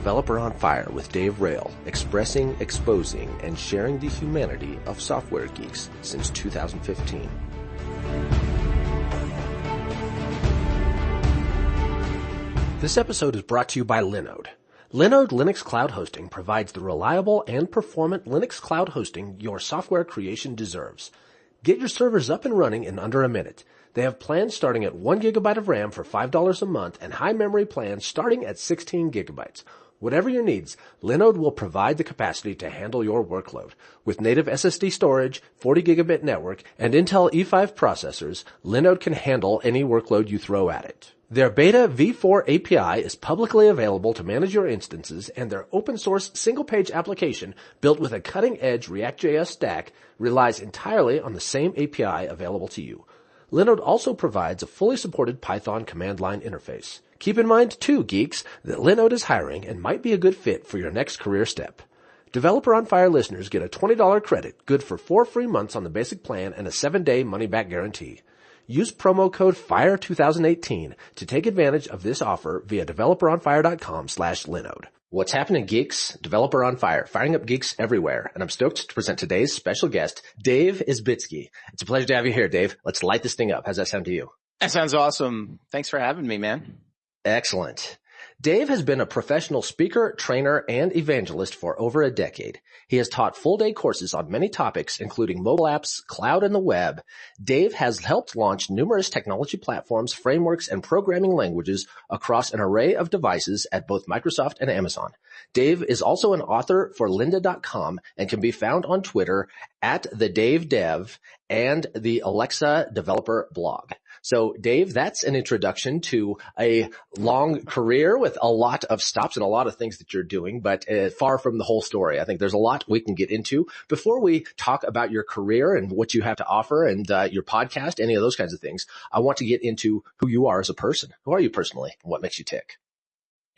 Developer on Fire with Dave Rail, expressing, exposing, and sharing the humanity of software geeks since 2015. This episode is brought to you by Linode. Linode Linux Cloud Hosting provides the reliable and performant Linux cloud hosting your software creation deserves. Get your servers up and running in under a minute. They have plans starting at 1 gigabyte of RAM for $5 a month and high memory plans starting at 16 gigabytes. Whatever your needs, Linode will provide the capacity to handle your workload. With native SSD storage, 40 gigabit network, and Intel E5 processors, Linode can handle any workload you throw at it. Their beta v4 API is publicly available to manage your instances, and their open source single-page application built with a cutting-edge React.js stack relies entirely on the same API available to you. Linode also provides a fully supported Python command line interface. Keep in mind, too, geeks, that Linode is hiring and might be a good fit for your next career step. Developer on Fire listeners get a $20 credit, good for 4 free months on the basic plan and a 7-day money-back guarantee. Use promo code FIRE2018 to take advantage of this offer via developeronfire.com/Linode. What's happening, geeks? Developer on Fire, firing up geeks everywhere. And I'm stoked to present today's special guest, Dave Isbitski. It's a pleasure to have you here, Dave. Let's light this thing up. How's that sound to you? That sounds awesome. Thanks for having me, man. Excellent. Dave has been a professional speaker, trainer, and evangelist for over a decade. He has taught full-day courses on many topics, including mobile apps, cloud, and the web. Dave has helped launch numerous technology platforms, frameworks, and programming languages across an array of devices at both Microsoft and Amazon. Dave is also an author for lynda.com and can be found on Twitter at the Dave Dev and the Alexa Developer blog. So, Dave, that's an introduction to a long career with a lot of stops and a lot of things that you're doing, but far from the whole story. I think there's a lot we can get into. Before we talk about your career and what you have to offer and your podcast, any of those kinds of things, I want to get into who you are as a person. Who are you personally, and what makes you tick?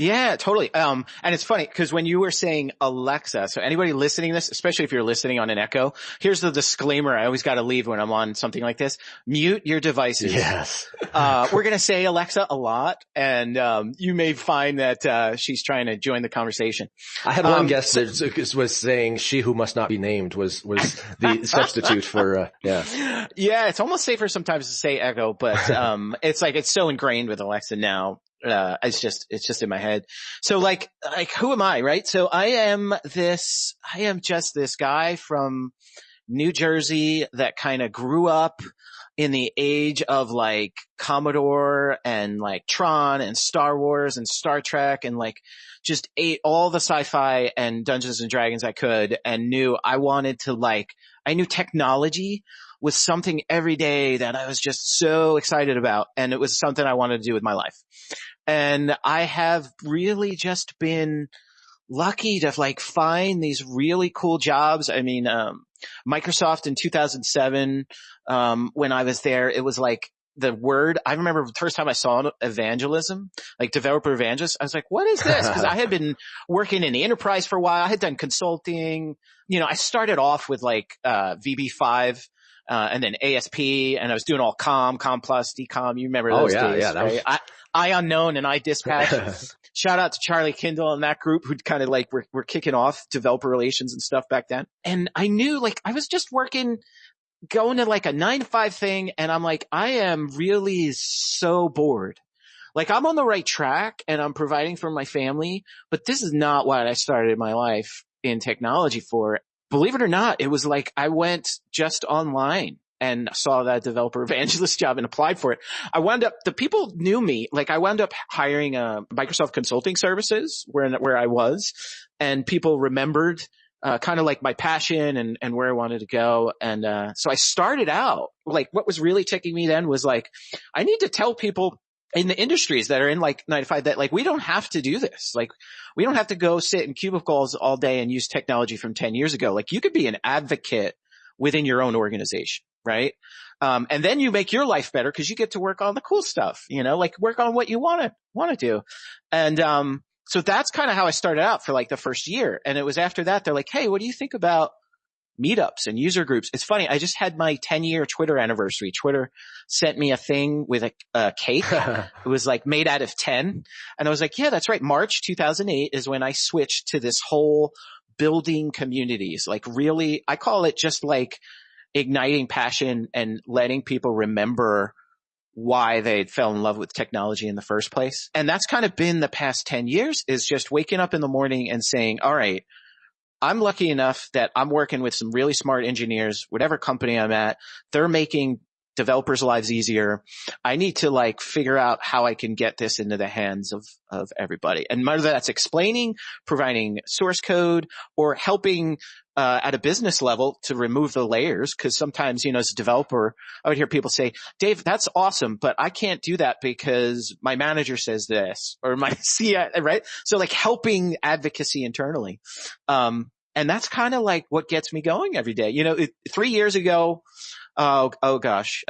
Yeah, totally. And it's funny because when you were saying Alexa, so anybody listening to this, especially if you're listening on an Echo, here's the disclaimer I always got to leave when I'm on something like this. Mute your devices. Yes. We're going to say Alexa a lot, and you may find that she's trying to join the conversation. I had one guest that was saying she who must not be named was the substitute for, yeah. Yeah, it's almost safer sometimes to say Echo, but it's like it's so ingrained with Alexa now. It's just in my head. So like who am I, right? So I am just this guy from New Jersey that kind of grew up in the age of like Commodore and like Tron and Star Wars and Star Trek and like just ate all the sci-fi and Dungeons and Dragons I could and knew I knew technology was something every day that I was just so excited about. And it was something I wanted to do with my life. And I have really just been lucky to like find these really cool jobs. I mean, Microsoft in 2007, when I was there, it was like the word, I remember the first time I saw evangelism, like developer evangelist, I was like, what is this? Cause I had been working in the enterprise for a while. I had done consulting. You know, I started off with like, VB5. And then ASP, and I was doing all COM plus, DCOM. You remember those days, yeah, right? I Unknown and I Dispatch. Shout out to Charlie Kindle and that group who kind of like were kicking off developer relations and stuff back then. And I knew like I was just going to like a 9 to 5 thing, and I'm like, I am really so bored. Like I'm on the right track and I'm providing for my family, but this is not what I started my life in technology for. Believe it or not, it was like I went just online and saw that developer evangelist job and applied for it. The people knew me, like I wound up hiring Microsoft Consulting Services where I was, and people remembered kind of like my passion and where I wanted to go. And so I started out, like what was really ticking me then was like, I need to tell people in the industries that are in like 9 to 5 that like we don't have to do this. Like we don't have to go sit in cubicles all day and use technology from 10 years ago. Like you could be an advocate within your own organization, right? And then you make your life better because you get to work on the cool stuff, you know, like work on what you want to do. And so that's kind of how I started out for like the first year. And it was after that they're like, hey, what do you think about meetups and user groups. It's funny. I just had my 10-year Twitter anniversary. Twitter sent me a thing with a cake. It was like made out of 10. And I was like, yeah, that's right. March 2008 is when I switched to this whole building communities. Like really, I call it just like igniting passion and letting people remember why they fell in love with technology in the first place. And that's kind of been the past 10 years, is just waking up in the morning and saying, all right, I'm lucky enough that I'm working with some really smart engineers, whatever company I'm at, they're making developers' lives easier. I need to like figure out how I can get this into the hands of everybody. And whether that's explaining, providing source code, or helping at a business level to remove the layers. Cause sometimes, as a developer, I would hear people say, Dave, that's awesome, but I can't do that because my manager says this, or my CI, right? So like helping advocacy internally. And that's kind of like what gets me going every day. 3 years ago, oh gosh.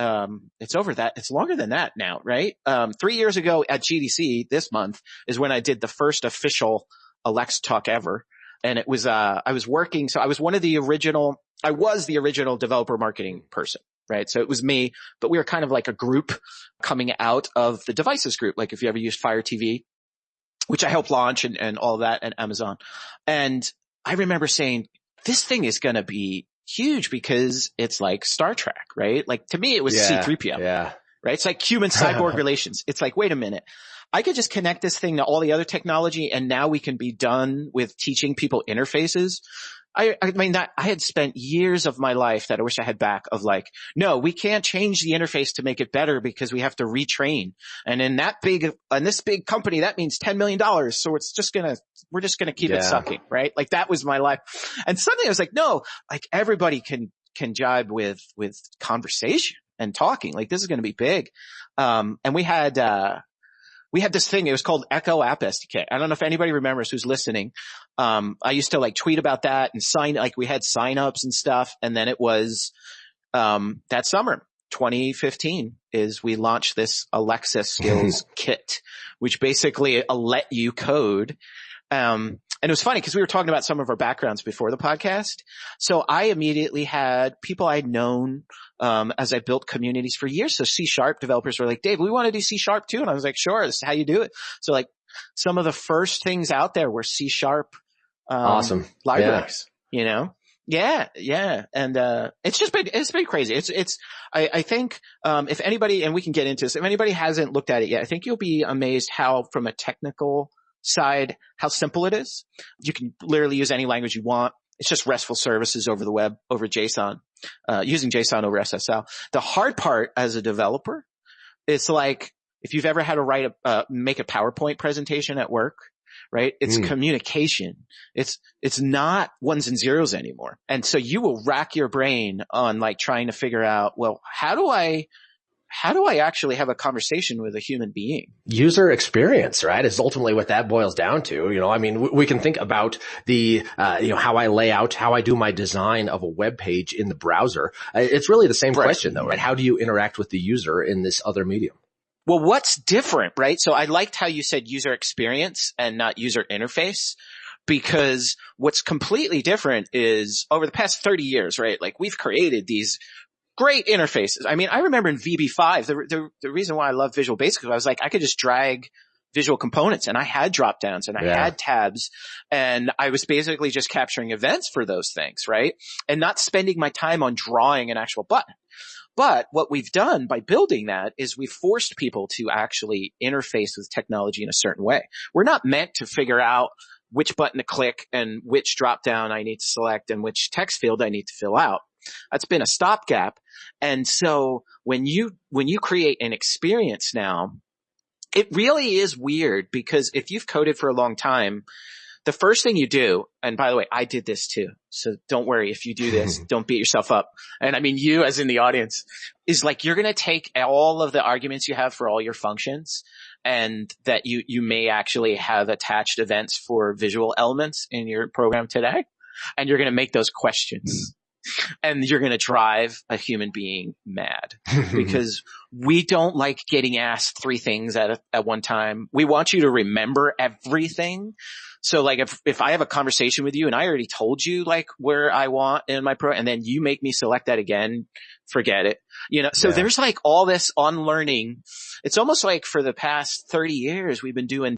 It's over that. It's longer than that now, right? 3 years ago at GDC this month is when I did the first official Alexa talk ever. And it was, I was working. So I was the original developer marketing person, right? So it was me, but we were kind of like a group coming out of the devices group. Like if you ever used Fire TV, which I helped launch and all of that at Amazon. And I remember saying, this thing is going to be huge because it's like Star Trek, right? Like to me, it was C-3PO, right? It's like human cyborg relations. It's like, wait a minute. I could just connect this thing to all the other technology and now we can be done with teaching people interfaces. I mean, I had spent years of my life that I wish I had back of like, no, we can't change the interface to make it better because we have to retrain. And in this big company, that means $10 million. So we're just going to keep it sucking, right? Like that was my life. And suddenly I was like, no, like everybody can jibe with conversation and talking. Like this is going to be big. And we had this thing, it was called Echo App SDK. I don't know if anybody remembers who's listening. I used to like tweet about that and we had signups and stuff. And then it was, that summer, 2015 is we launched this Alexa skills kit, which basically let you code. And it was funny because we were talking about some of our backgrounds before the podcast. So I immediately had people I'd known, as I built communities for years. So C# developers were like, Dave, we want to do C# too. And I was like, sure, this is how you do it. So like some of the first things out there were C#, awesome libraries, Yeah. And, it's been crazy. I think, if anybody, and we can get into this, if anybody hasn't looked at it yet, I think you'll be amazed how from a technical side, how simple it is. You can literally use any language you want. It's just RESTful services over the web, over JSON, using JSON over SSL. The hard part as a developer, it's like if you've ever had to make a PowerPoint presentation at work, right? It's communication. It's not ones and zeros anymore. And so you will rack your brain on like trying to figure out, well, how do I actually have a conversation with a human being? User experience, right, is ultimately what that boils down to. I mean, we can think about the, how I lay out, how I do my design of a web page in the browser. It's really the same question though, right? How do you interact with the user in this other medium? Well, what's different, right? So I liked how you said user experience and not user interface, because what's completely different is over the past 30 years, right? Like we've created these great interfaces. I mean, I remember in VB5, the reason why I love Visual Basic was I was like, I could just drag visual components and I had drop downs and I had tabs and I was basically just capturing events for those things, right? And not spending my time on drawing an actual button. But what we've done by building that is we've forced people to actually interface with technology in a certain way. We're not meant to figure out which button to click and which drop down I need to select and which text field I need to fill out. That's been a stopgap. And so when you create an experience now, it really is weird because if you've coded for a long time, the first thing you do, and by the way, I did this too. So don't worry if you do this, don't beat yourself up. And I mean, you as in the audience is like, you're going to take all of the arguments you have for all your functions and that you may actually have attached events for visual elements in your program today. And you're going to make those questions. and you're going to drive a human being mad because we don't like getting asked 3 things at one time. We want you to remember everything. So like if I have a conversation with you and I already told you like where I want in my and then you make me select that again, forget it. So there's like all this unlearning. It's almost like for the past 30 years we've been doing